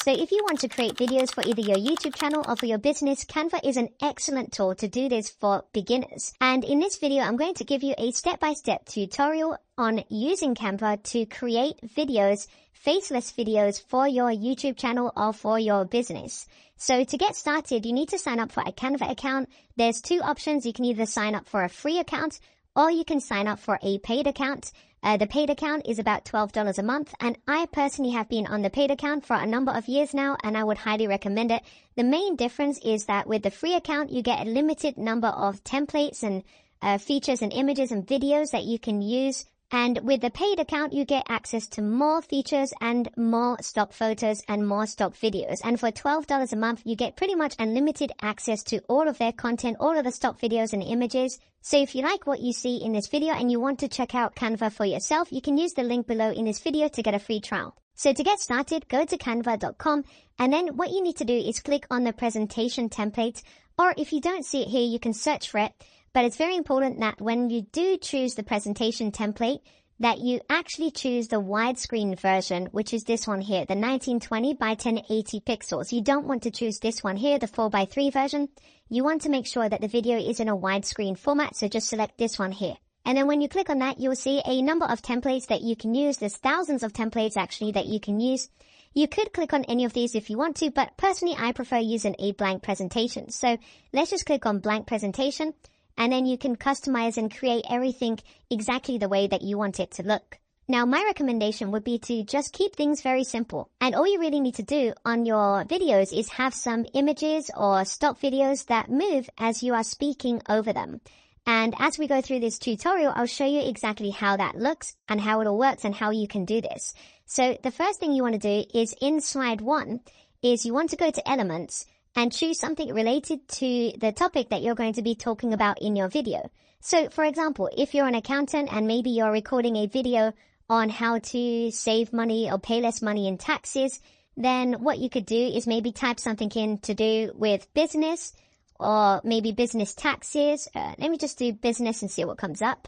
So if you want to create videos for either your YouTube channel or for your business, Canva is an excellent tool to do this for beginners. And in this video, I'm going to give you a step-by-step tutorial on using Canva to create videos, faceless videos for your YouTube channel or for your business. So to get started, you need to sign up for a Canva account. There's two options. You can either sign up for a free account or you can sign up for a paid account. The paid account is about $12 a month, and I personally have been on the paid account for a number of years now, and I would highly recommend it. The main difference is that with the free account, you get a limited number of templates and features and images and videos that you can use. And with the paid account, you get access to more features and more stock photos and more stock videos. And for $12 a month, you get pretty much unlimited access to all of their content, all of the stock videos and images. So if you like what you see in this video and you want to check out Canva for yourself, you can use the link below in this video to get a free trial. So to get started, go to canva.com, and then what you need to do is click on the presentation template, or if you don't see it here, you can search for it. But it's very important that when you do choose the presentation template, that you actually choose the widescreen version, which is this one here, the 1920 by 1080 pixels. You don't want to choose this one here, the 4:3 version. You want to make sure that the video is in a widescreen format, so just select this one here. And then when you click on that, you'll see a number of templates that you can use. There's thousands of templates actually that you can use. You could click on any of these if you want to, but personally I prefer using a blank presentation. So let's just click on blank presentation. And then you can customize and create everything exactly the way that you want it to look. Now, my recommendation would be to just keep things very simple. And all you really need to do on your videos is have some images or stock videos that move as you are speaking over them. And as we go through this tutorial, I'll show you exactly how that looks and how it all works and how you can do this. So the first thing you want to do is in slide 1 is you want to go to elements and choose something related to the topic that you're going to be talking about in your video. So, for example, if you're an accountant and maybe you're recording a video on how to save money or pay less money in taxes, then what you could do is maybe type something in to do with business or maybe business taxes. Let me just do business and see what comes up.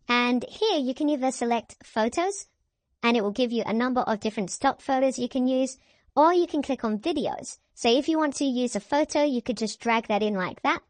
And here you can either select photos, and it will give you a number of different stock photos you can use, or you can click on videos. So if you want to use a photo, you could just drag that in like that.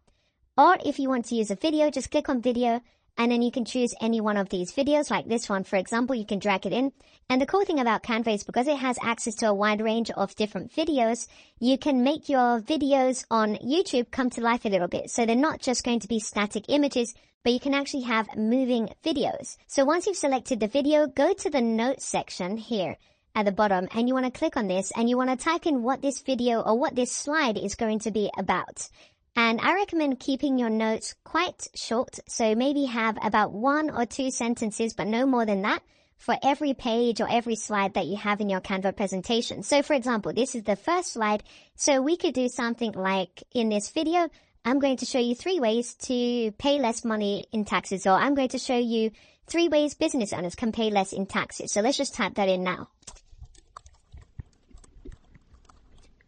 Or if you want to use a video, just click on video, and then you can choose any one of these videos, like this one, for example, you can drag it in. And the cool thing about Canva is because it has access to a wide range of different videos, you can make your videos on YouTube come to life a little bit. So they're not just going to be static images, but you can actually have moving videos. So once you've selected the video, go to the notes section here at the bottom, and you want to click on this and you want to type in what this video or what this slide is going to be about. And I recommend keeping your notes quite short, so maybe have about 1 or 2 sentences, but no more than that, for every page or every slide that you have in your Canva presentation. So for example, this is the first slide, so we could do something like, in this video, I'm going to show you 3 ways to pay less money in taxes, or I'm going to show you 3 ways business owners can pay less in taxes. So let's just type that in now.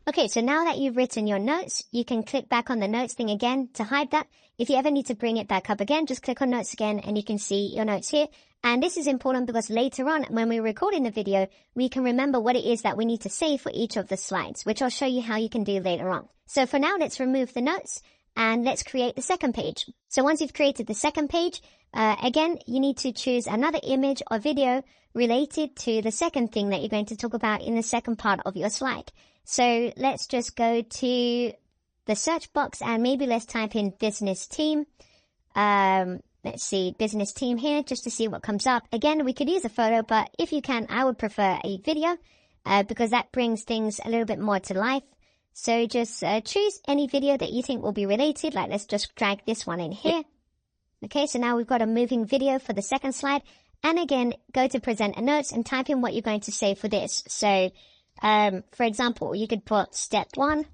Okay, so now that you've written your notes, you can click back on the notes thing again to hide that. If you ever need to bring it back up again, just click on notes again and you can see your notes here. And this is important because later on, when we're recording the video, we can remember what it is that we need to say for each of the slides, which I'll show you how you can do later on. So for now, let's remove the notes and let's create the second page. So once you've created the second page, again, you need to choose another image or video related to the second thing that you're going to talk about in the second part of your slide. So let's just go to the search box and maybe let's type in business team. Let's see, business team here, just to see what comes up. Again, we could use a photo, but if you can, I would prefer a video because that brings things a little bit more to life. So just choose any video that you think will be related. Like let's just drag this one in here. Okay, so now we've got a moving video for the second slide. And again, go to present a notes and type in what you're going to say for this. So for example, you could put step 1,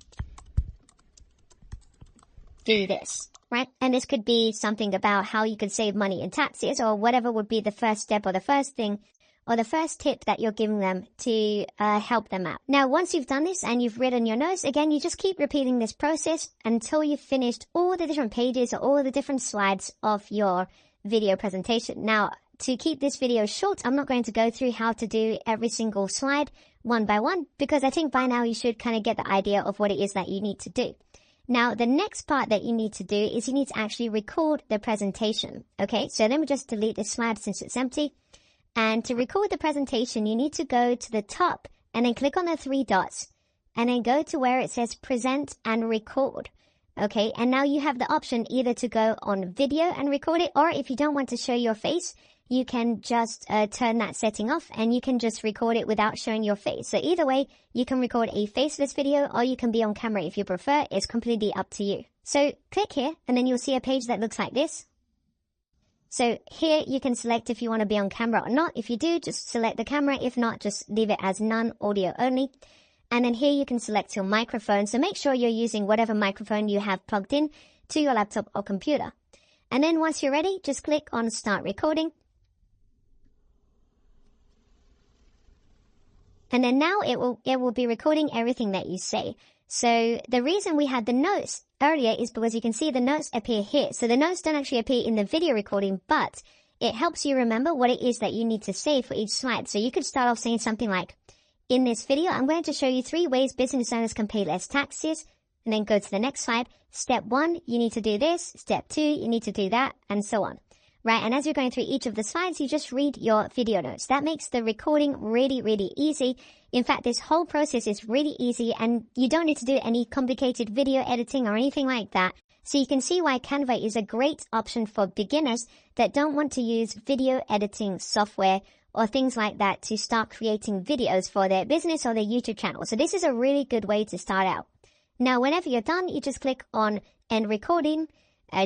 do this, right? And this could be something about how you could save money in taxes or whatever would be the first step or the first thing or the first tip that you're giving them to help them out. Now, once you've done this and you've written your notes, again, you just keep repeating this process until you've finished all the different pages or all the different slides of your video presentation. Now, to keep this video short, I'm not going to go through how to do every single slide. one by one, because I think by now you should kind of get the idea of what it is that you need to do. Now, the next part that you need to do is you need to actually record the presentation. Okay, so let me just delete this slide since it's empty. And to record the presentation, you need to go to the top and then click on the three dots and then go to where it says present and record. Okay, and now you have the option either to go on video and record it, or if you don't want to show your face, you can just turn that setting off and you can just record it without showing your face. So either way, you can record a faceless video or you can be on camera if you prefer. It's completely up to you. So click here and then you'll see a page that looks like this. So here you can select if you want to be on camera or not. If you do, just select the camera. If not, just leave it as none, audio only. And then here you can select your microphone. So make sure you're using whatever microphone you have plugged in to your laptop or computer. And then once you're ready, just click on start recording. And then now it will be recording everything that you say. So the reason we had the notes earlier is because you can see the notes appear here. So the notes don't actually appear in the video recording, but it helps you remember what it is that you need to say for each slide. So you could start off saying something like, in this video, I'm going to show you 3 ways business owners can pay less taxes, and then go to the next slide. Step 1, you need to do this. Step 2, you need to do that, and so on. Right, and as you're going through each of the slides, you just read your video notes. That makes the recording really, really easy. In fact, this whole process is really easy and you don't need to do any complicated video editing or anything like that. So you can see why Canva is a great option for beginners that don't want to use video editing software or things like that to start creating videos for their business or their YouTube channel. So this is a really good way to start out. Now, whenever you're done, you just click on end recording.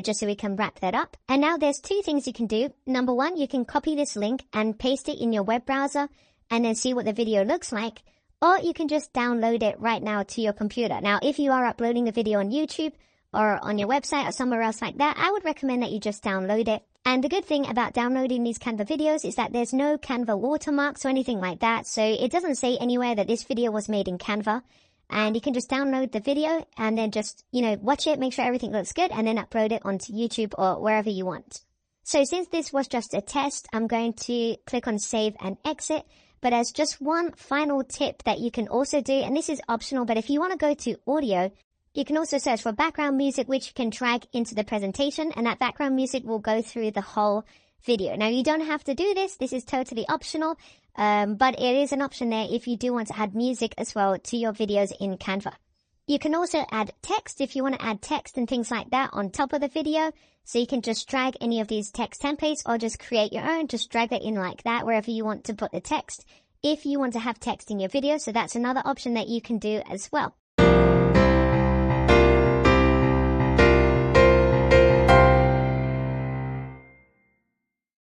Just so we can wrap that up. And now there's 2 things you can do. Number 1, you can copy this link and paste it in your web browser and then see what the video looks like. Or you can just download it right now to your computer. Now, if you are uploading the video on YouTube or on your website or somewhere else like that, I would recommend that you just download it. And the good thing about downloading these Canva videos is that there's no Canva watermarks or anything like that. So it doesn't say anywhere that this video was made in Canva. And you can just download the video and then just, watch it, make sure everything looks good, and then upload it onto YouTube or wherever you want. So since this was just a test, I'm going to click on save and exit. But as just one final tip that you can also do, and this is optional, but if you want to go to audio, you can also search for background music, which you can drag into the presentation, and that background music will go through the whole video. Now, you don't have to do this. This is totally optional. But it is an option there if you do want to add music as well to your videos in Canva. You can also add text if you want to add text and things like that on top of the video. So you can just drag any of these text templates or just create your own. Just drag it in like that wherever you want to put the text if you want to have text in your video. So that's another option that you can do as well.